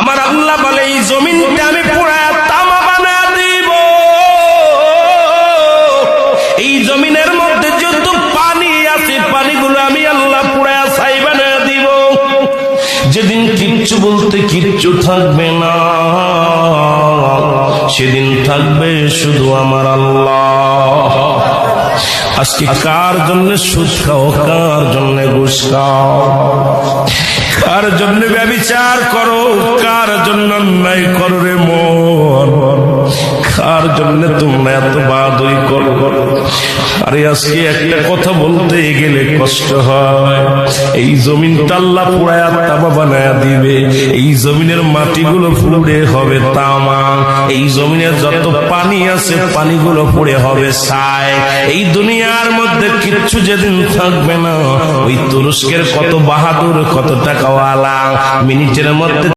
আমার আল্লাহ বলে এই জমিনটা আমি পুরায়া তামা বানা দিব। এই জমিনের মধ্যে যত পানি আছে পানিগুলো আমি আল্লাহ পুরায়া ছাই বানা দিব। যেদিন কিচ্ছু বলতে কিচ্ছু থাকবে না, সেদিন থাকবে শুধু আমার আল্লাহ। আজকে কার জন্য সুদ খাও, কার জন্য ঘুষ খাও, কার জন্য ব্যভিচার করো, কার জন্য অন্যায় করো রে মন, কার জন্য তোমরা এত বাদই করো। আরে আজকে একটা কথা বলতে গেলে কষ্ট হয়। এই জমিনটা আল্লাহ পুরায়া তামা বানায়া দিবে। এই জমিনের মাটিগুলো পুড়ে হবে তামা। এই জমিনের যত পানি আছে পানিগুলো পুড়ে হবে ছাই। এই দুনিয়ার মধ্যে কিচ্ছু যেদিন থাকবে না, ওই তুরস্কের কত বাহাদুর, কত টাকাওয়ালা মিনিটের মধ্যে